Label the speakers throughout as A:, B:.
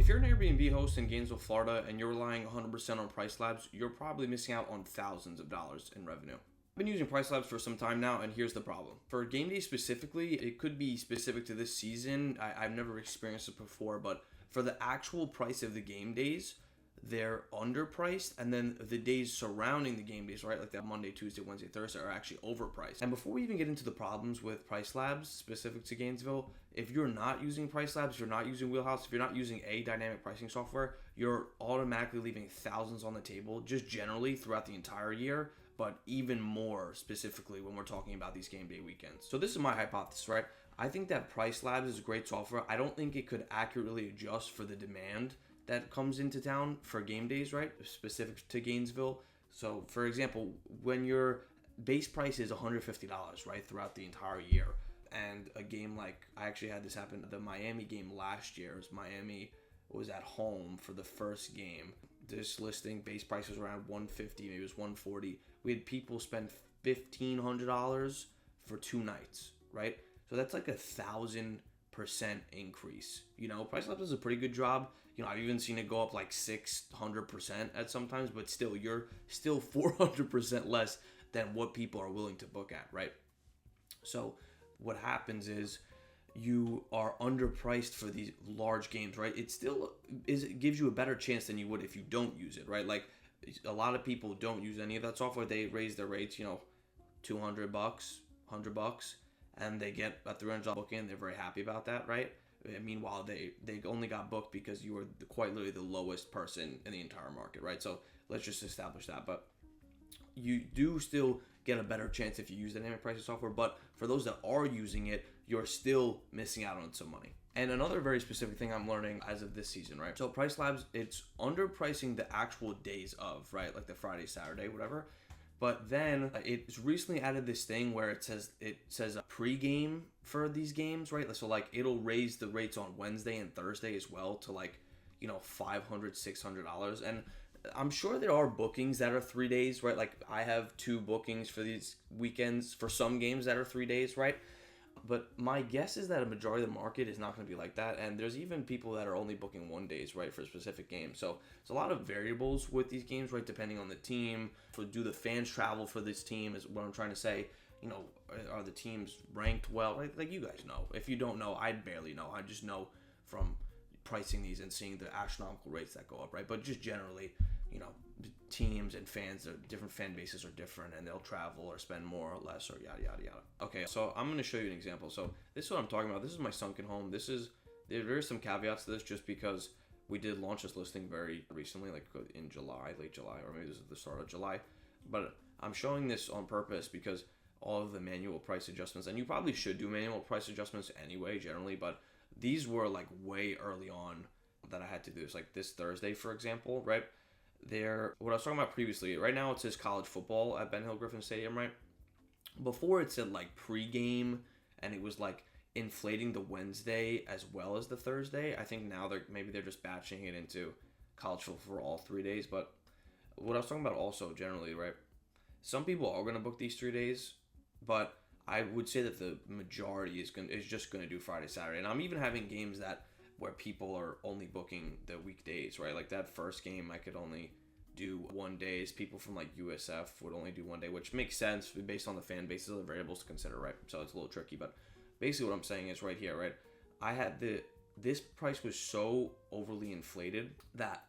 A: you're an Airbnb host in Gainesville, Florida, and you're relying 100% on PriceLabs, you're probably missing out on thousands of dollars in revenue. I've been using PriceLabs for some time now, and here's the problem. For game day specifically, it could be specific to this season. I've never experienced it before, but for the actual price of the game days, they're underpriced, and then the days surrounding the game days, right, like that Monday, Tuesday, Wednesday, Thursday, are actually overpriced. And before we even get into the problems with PriceLabs specific to Gainesville, if you're not using PriceLabs, if you're not using Wheelhouse, if you're not using a dynamic pricing software, you're automatically leaving thousands on the table, just generally throughout the entire year, but even more specifically when we're talking about these game day weekends. So this is my hypothesis, right? I think that PriceLabs is a great software. I don't think it could accurately adjust for the demand that comes into town for game days, right? Specific to Gainesville. So for example, when your base price is $150, right, throughout the entire year, and a game like, I actually had this happen, the Miami game last year, Miami was at home for the first game. This listing base price was around $150, maybe it was $140. We had people spend $1,500 for 2 nights, right? So that's like 1,000% increase. PriceLabs does a pretty good job. I've even seen it go up like 600% at sometimes, but still, you're still 400% less than what people are willing to book at, right? So what happens is you are underpriced for these large games, right? It gives you a better chance than you would if you don't use it, right? Like a lot of people don't use any of that software. They raise their rates, $200, $100, and they get a $300 booking. They're very happy about that, right? Meanwhile, they only got booked because you were quite literally the lowest person in the entire market, right? So let's just establish that. But you do still get a better chance if you use dynamic pricing software. But for those that are using it, you're still missing out on some money. And another very specific thing I'm learning as of this season, right? So PriceLabs, it's underpricing the actual days of, right? Like the Friday, Saturday, whatever. But then it's recently added this thing where it says a pregame for these games, right? So like it'll raise the rates on Wednesday and Thursday as well to like, $500, $600. And I'm sure there are bookings that are 3 days, right? Like I have 2 bookings for these weekends for some games that are 3 days, right? But my guess is that a majority of the market is not going to be like that. And there's even people that are only booking 1 days, right, for a specific game. So there's a lot of variables with these games, right, depending on the team. So do the fans travel for this team is what I'm trying to say. Are the teams ranked well? Right? Like you guys know. If you don't know, I barely know. I just know from pricing these and seeing the astronomical rates that go up, right? But just generally, teams and fans, different fan bases are different, and they'll travel or spend more or less or yada yada yada. Okay, so I'm going to show you an example. So this is what I'm talking about. This is my sunken home. There are some caveats to this just because we did launch this listing very recently, like in July, late July, or maybe this is the start of July. But I'm showing this on purpose because all of the manual price adjustments, and you probably should do manual price adjustments anyway, generally, but these were like way early on that I had to do this. Like this Thursday, for example, right? What I was talking about previously, right now it says college football at Ben Hill Griffin Stadium, right? Before it said like pregame, and it was like inflating the Wednesday as well as the Thursday. I think now they're just batching it into college football for all 3 days. But what I was talking about also generally, right? Some people are going to book these 3 days, but I would say that the majority is just going to do Friday, Saturday. And I'm even having games where people are only booking the weekdays, right? Like that first game, I could only do 1 day. People from like USF would only do 1 day, which makes sense based on the fan bases, other variables to consider, right? So it's a little tricky, but basically what I'm saying is right here, right? I had this price was so overly inflated that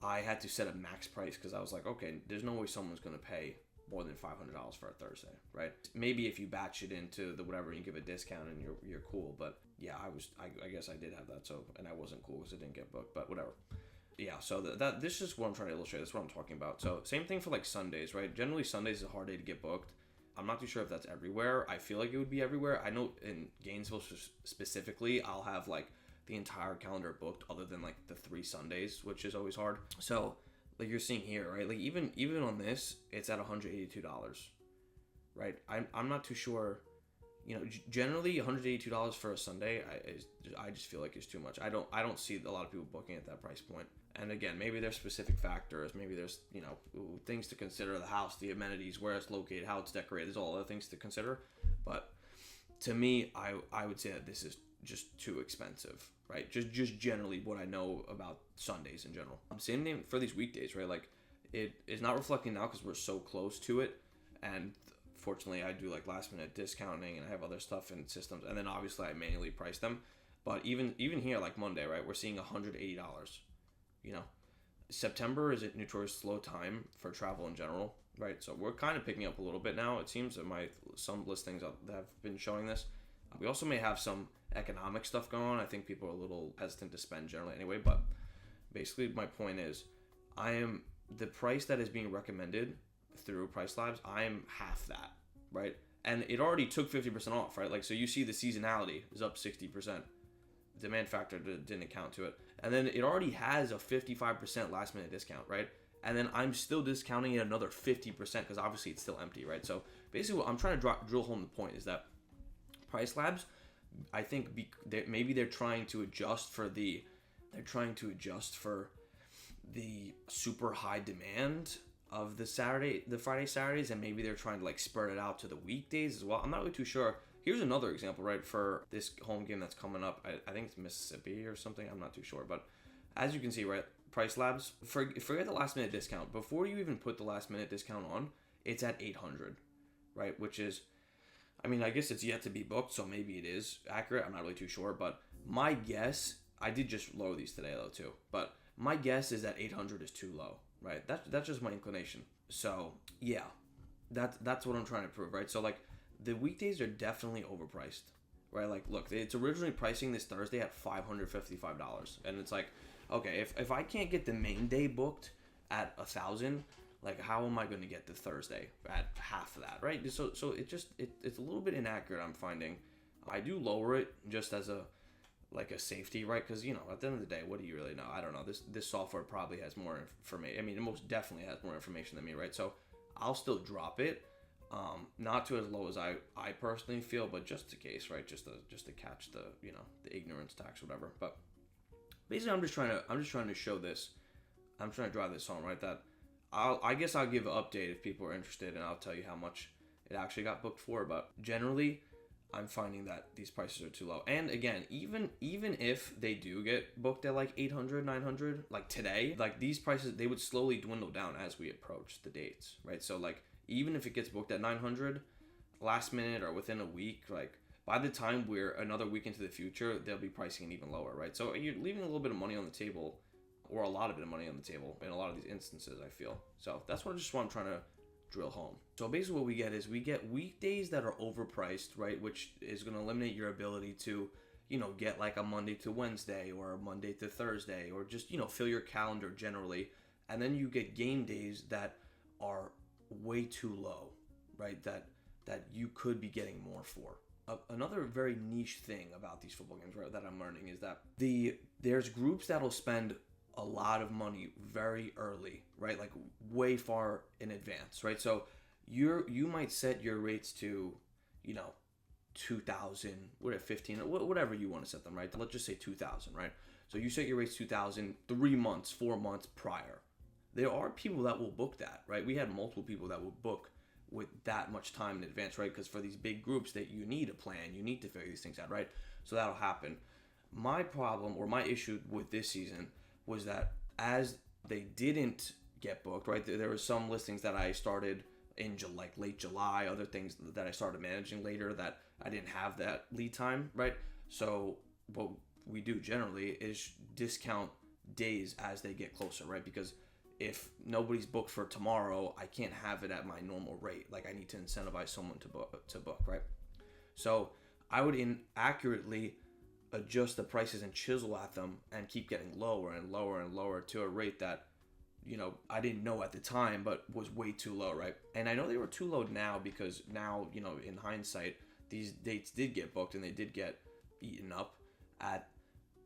A: I had to set a max price because I was like, okay, there's no way someone's going to pay more than $500 for a Thursday, right? Maybe if you batch it into the whatever, you give a discount and you're cool. But yeah, I guess I did have that. So, and I wasn't cool because it didn't get booked, but whatever. Yeah, so this is what I'm trying to illustrate. That's what I'm talking about. So same thing for like Sundays, right? Generally Sundays is a hard day to get booked. I'm not too sure if that's everywhere. I feel like it would be everywhere. I know in Gainesville specifically, I'll have like the entire calendar booked other than like the 3 Sundays, which is always hard. So like you're seeing here, right? Like even on this, it's at $182, right? I'm not too sure. Generally $182 for a Sunday, I just feel like it's too much. I don't see a lot of people booking at that price point. And again, maybe there's specific factors. Maybe there's things to consider: the house, the amenities, where it's located, how it's decorated. There's all other things to consider. But to me, I would say that this is just too expensive, right? Just generally what I know about Sundays in general. Same thing for these weekdays, right? Like it is not reflecting now because we're so close to it, and fortunately I do like last minute discounting and I have other stuff in systems, and then obviously I manually price them. But even here, like Monday, right, we're seeing $180. You know, September is a notorious slow time for travel in general, right? So we're kind of picking up a little bit now. It seems that some listings that have been showing this. We also may have some economic stuff going on. I think people are a little hesitant to spend generally anyway. But basically, my point is, the price that is being recommended through PriceLabs, I am half that, right? And it already took 50% off, right? Like, so you see the seasonality is up 60%. Demand factor didn't account to it. And then it already has a 55% last minute discount, right? And then I'm still discounting it another 50% because obviously it's still empty, right? So basically what I'm trying to drill home the point is that PriceLabs, I think maybe they're trying to adjust for the super high demand of the Friday Saturdays, and maybe they're trying to like spread it out to the weekdays as well. I'm not really too sure. Here's another example, right, for this home game that's coming up. I think it's Mississippi or something. I'm not too sure, but as you can see, right, PriceLabs, forget the last minute discount. Before you even put the last minute discount on, it's at $800, right, which is, I mean, I guess it's yet to be booked, so maybe it is accurate. I'm not really too sure, but my guess, I did just lower these today though too, but my guess is that 800 is too low, right? That's just my inclination. So yeah, that's what I'm trying to prove, right? So like the weekdays are definitely overpriced, right? Like look, it's originally pricing this Thursday at $555, and it's like, okay, if I can't get the main day booked at 1,000, like how am I going to get the Thursday at half of that, right? So it's a little bit inaccurate, I'm finding. I do lower it just as a safety, right? Because, you know, at the end of the day, what do you really know? I don't know. This software probably has more information. I mean, it most definitely has more information than me, right? So I'll still drop it, not to as low as I personally feel, but just in case, right? Just to catch the, you know, the ignorance tax, whatever. But basically, I'm just trying to show this. I'm trying to drive this home, right? That I guess I'll give an update if people are interested, and I'll tell you how much it actually got booked for. But generally, I'm finding that these prices are too low. And again, even if they do get booked at like 800, 900, like today, like these prices, they would slowly dwindle down as we approach the dates, right? So like, even if it gets booked at 900 last minute or within a week, like by the time we're another week into the future, they'll be pricing it even lower, right? So you're leaving a little bit of money on the table, or a lot of bit of money on the table in a lot of these instances, I feel. So that's what I'm trying to drill home. So basically what we get is we get weekdays that are overpriced, right, which is going to eliminate your ability to, you know, get like a Monday to Wednesday or a Monday to Thursday, or just, you know, fill your calendar generally. And then you get game days that are way too low, right, that you could be getting more for. Another very niche thing about these football games, right, that I'm learning is that there's groups that'll spend a lot of money very early, right? Like way far in advance, right? So you might set your rates to, you know, 2,000, what at 15, whatever you want to set them, right? Let's just say 2,000, right? So you set your rates 2,000 3 months, 4 months prior. There are people that will book that, right? We had multiple people that will book with that much time in advance, right? Because for these big groups that you need a plan, you need to figure these things out, right? So that'll happen. My problem or my issue with this season was that as they didn't get booked, right? There were some listings that I started in like late July, other things that I started managing later that I didn't have that lead time, right? So what we do generally is discount days as they get closer, right? Because if nobody's booked for tomorrow, I can't have it at my normal rate. Like I need to incentivize someone to book, right? So I would inaccurately adjust the prices and chisel at them and keep getting lower and lower and lower to a rate that, you know, I didn't know at the time, but was way too low, right? And I know they were too low now because now, you know, in hindsight, these dates did get booked and they did get eaten up at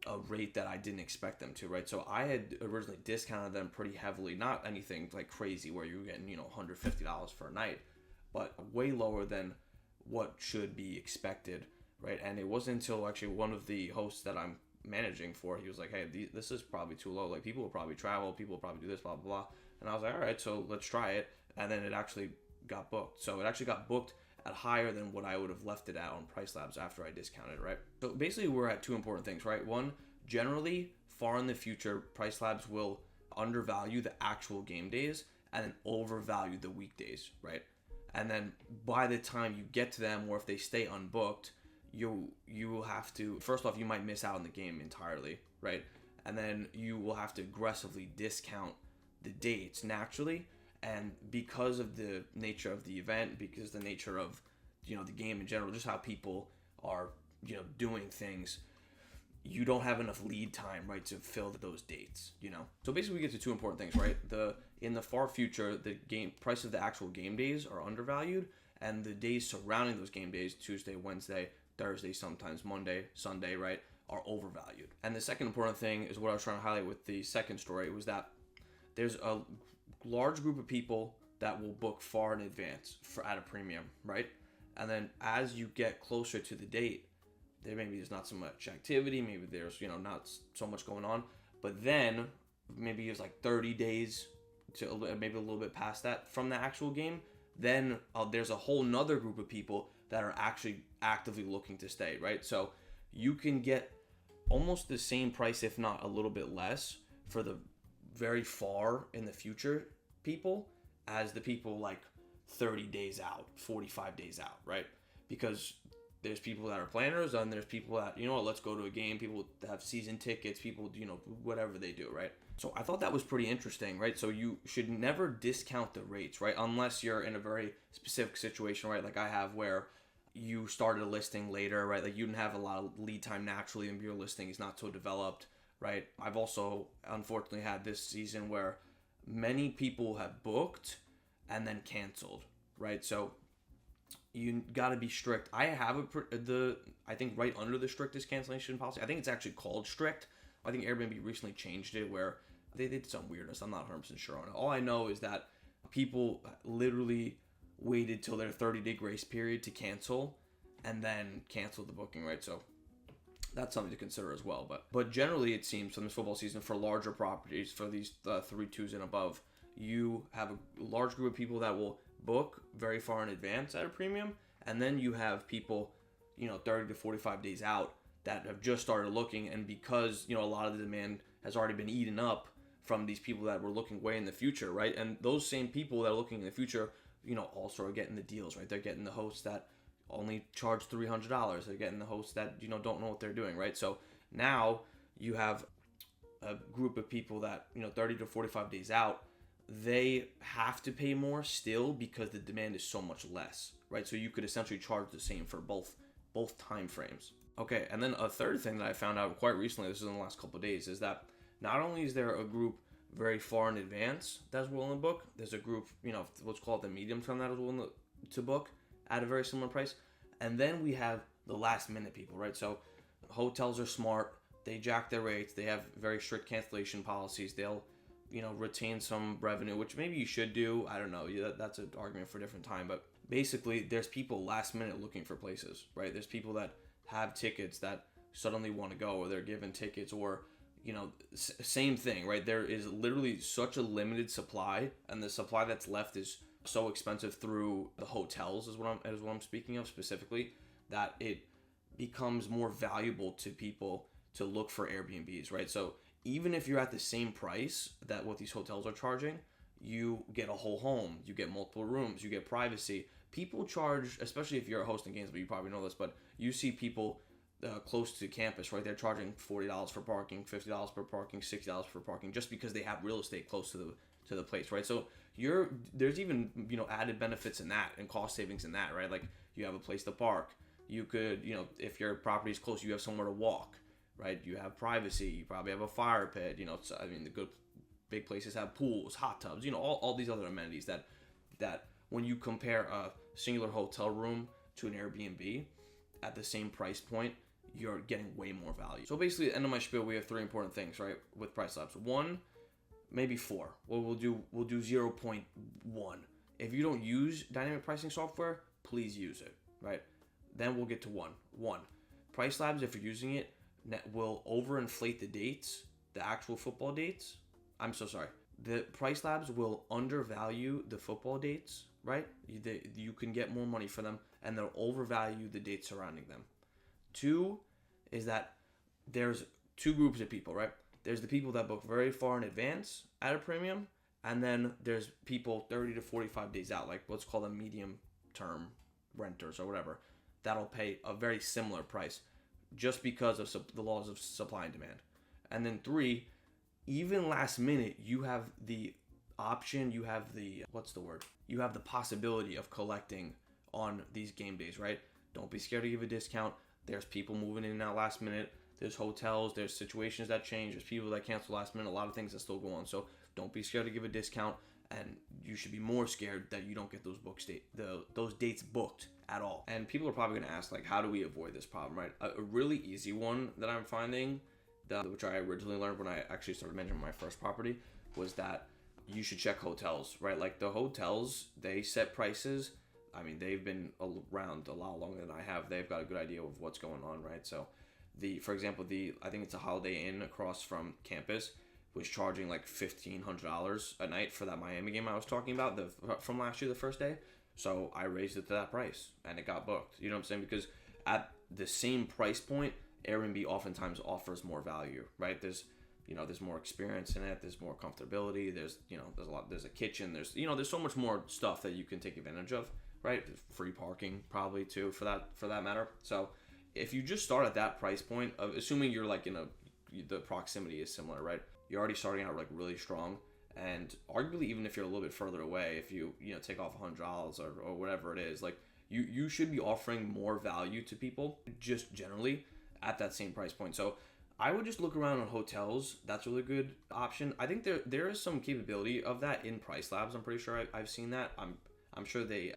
A: a rate that I didn't expect them to, right? So I had originally discounted them pretty heavily, not anything like crazy where you were getting, you know, $150 for a night, but way lower than what should be expected, right? And it wasn't until actually one of the hosts that I'm managing for, he was like, hey, this is probably too low. Like people will probably travel, people will probably do this, blah, blah, blah. And I was like, all right, so let's try it. And then it actually got booked. So it actually got booked at higher than what I would have left it at on PriceLabs after I discounted, right? So basically we're at two important things, right? One, generally far in the future, PriceLabs will undervalue the actual game days and then overvalue the weekdays, right? And then by the time you get to them, or if they stay unbooked, you will have to, first off, you might miss out on the game entirely, right? And then you will have to aggressively discount the dates naturally. And because of the nature of the event, because the nature of, the game in general, just how people are, doing things, you don't have enough lead time, right, to fill those dates, So basically we get to two important things, right? In the far future, the game price of the actual game days are undervalued, and the days surrounding those game days, Tuesday, Wednesday, Thursday, sometimes Monday, Sunday, right, are overvalued. And the second important thing is what I was trying to highlight with the second story, was that there's a large group of people that will book far in advance at a premium, right? And then as you get closer to the date, there's not so much activity, maybe there's not so much going on, but then maybe it's like 30 days to maybe a little bit past that from the actual game, then there's a whole nother group of people that are actually actively looking to stay, right? So you can get almost the same price, if not a little bit less, for the very far in the future people as the people like 30 days out, 45 days out, right? Because there's people that are planners, and there's people that, let's go to a game, people that have season tickets, people, whatever they do, right? So I thought that was pretty interesting, right? So you should never discount the rates, right? Unless you're in a very specific situation, right? Like I have, where you started a listing later, right? Like you didn't have a lot of lead time naturally, and your listing is not so developed, right? I've also unfortunately had this season where many people have booked and then canceled, right? So you got to be strict. I have I think right under the strictest cancellation policy. I think it's actually called strict. I think Airbnb recently changed it where they did some weirdness. I'm not 100% sure on it. All I know is that people literally waited till their 30-day grace period to cancel, and then canceled the booking, right? So that's something to consider as well. But generally, it seems from this football season, for larger properties, for these 3-2s and above, you have a large group of people that will book very far in advance at a premium, and then you have people 30 to 45 days out that have just started looking, and because a lot of the demand has already been eaten up from these people that were looking way in the future, right? And those same people that are looking in the future also are getting the deals, right? They're getting the hosts that only charge $300. They're getting the hosts that don't know what they're doing, right? So now you have a group of people that 30 to 45 days out, they have to pay more still because the demand is so much less, right? So you could essentially charge the same for both time frames. Okay, and then a third thing that I found out quite recently, this is in the last couple of days, is that not only is there a group very far in advance that's willing to book, there's a group, let's call it the medium term, that is willing to book at a very similar price. And then we have the last minute people, right? So hotels are smart, they jack their rates, they have very strict cancellation policies, they'll retain some revenue, which maybe you should do. I don't know. That's an argument for a different time. But basically, there's people last minute looking for places, right? There's people that have tickets that suddenly want to go, or they're given tickets, or, same thing, right? There is literally such a limited supply, and the supply that's left is so expensive through the hotels, is what I'm speaking of specifically, that it becomes more valuable to people to look for Airbnbs, right? So even if you're at the same price that what these hotels are charging, you get a whole home, you get multiple rooms, you get privacy. People charge, especially if you're a host in Gainesville, you probably know this, but you see people close to campus, right? They're charging $40 for parking, $50 for parking, $60 for parking, just because they have real estate close to the place, right? So there's even added benefits in that and cost savings in that, right? Like you have a place to park. You could if your property is close, you have somewhere to walk. Right, you have privacy. You probably have a fire pit. The good big places have pools, hot tubs. All these other amenities that when you compare a singular hotel room to an Airbnb at the same price point, you're getting way more value. So basically, at the end of my spiel, we have three important things, right, with PriceLabs. One, maybe four. Well, we'll do 0.1. If you don't use dynamic pricing software, please use it. Right, then we'll get to one. PriceLabs, if you're using it, will overinflate the dates, the actual football dates. I'm so sorry. The PriceLabs will undervalue the football dates, right? You can get more money for them, and they'll overvalue the dates surrounding them. Two is that there's two groups of people, right? There's the people that book very far in advance at a premium, and then there's people 30 to 45 days out, like let's call them medium term renters or whatever, that'll pay a very similar price just because of the laws of supply and demand. And then three, even last minute, you have the option, you have the, you have the possibility of collecting on these game days, right? Don't be scared to give a discount. There's people moving in and out last minute. There's hotels, there's situations that change, there's people that cancel last minute, a lot of things that still go on. So don't be scared to give a discount, and you should be more scared that you don't get those dates booked at all. And people are probably going to ask, like, how do we avoid this problem, right? A really easy one that I'm finding, which I originally learned when I actually started managing my first property, was that you should check hotels, right? Like the hotels, they set prices. I mean, they've been around a lot longer than I have. They've got a good idea of what's going on, right? So for example, I think it's a Holiday Inn across from campus was charging like $1,500 a night for that Miami game I was talking about from last year, the first day. So I raised it to that price and it got booked. You know what I'm saying? Because at the same price point, Airbnb oftentimes offers more value, right? There's more experience in it. There's more comfortability. There's a kitchen. There's so much more stuff that you can take advantage of, right? Free parking probably too for that matter. So if you just start at that price point of assuming you're like the proximity is similar, right? You're already starting out like really strong, and arguably even if you're a little bit further away, if you take off $100 or whatever it is, like you should be offering more value to people just generally at that same price point. So I would just look around on hotels. That's a really good option. I think there is some capability of that in PriceLabs. I'm pretty sure I've seen that. I'm sure they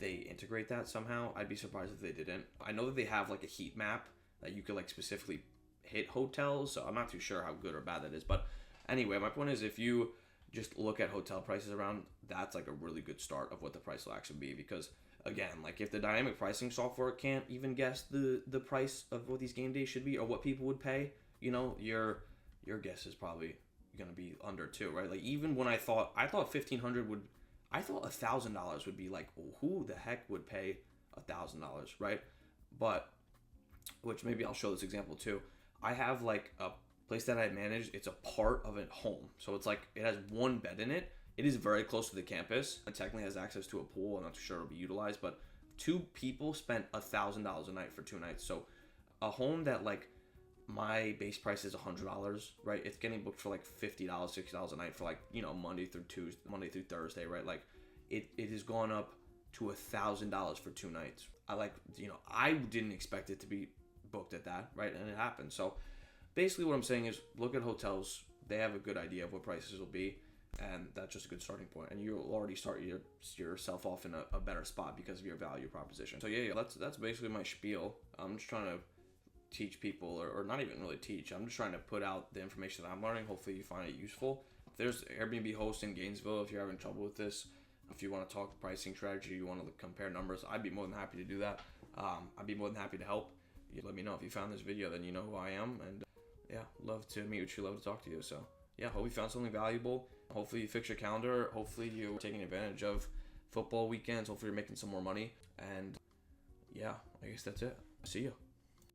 A: integrate that somehow. I'd be surprised if they didn't. I know that they have like a heat map that you could like specifically hit hotels, so I'm not too sure how good or bad that is. But anyway, my point is if you just look at hotel prices around, that's like a really good start of what the price will actually be. Because again, like if the dynamic pricing software can't even guess the price of what these game days should be or what people would pay, your guess is probably gonna be under too, right? Like even when I thought $1,500 would, I thought $1,000 would be like, well, who the heck would pay $1,000, right? But which maybe I'll show this example too. I have like a place that I manage. It's a part of a home, so it's like it has one bed in it. It is very close to the campus and technically has access to a pool. I'm not too sure it'll be utilized, but two people spent $1,000 a night for 2 nights. So a home that like my base price is $100, right? It's getting booked for like $50, $60 a night for like Monday through Thursday, right? Like it has gone up to $1,000 for 2 nights. I didn't expect it to be booked at that, right? And it happened. So basically what I'm saying is look at hotels. They have a good idea of what prices will be, and that's just a good starting point. And you'll already start yourself off in a better spot because of your value proposition. So yeah, that's basically my spiel. I'm just trying to teach people, or not even really teach. I'm just trying to put out the information that I'm learning. Hopefully you find it useful. There's Airbnb hosts in Gainesville if you're having trouble with this. If you want to talk pricing strategy, you want to compare numbers, I'd be more than happy to do that. I'd be more than happy to help. You let me know if you found this video, then you know who I am, and yeah, love to meet with you, love to talk to you. So yeah, hope you found something valuable. Hopefully you fix your calendar. Hopefully you're taking advantage of football weekends. Hopefully you're making some more money. And yeah, I guess that's it. See you.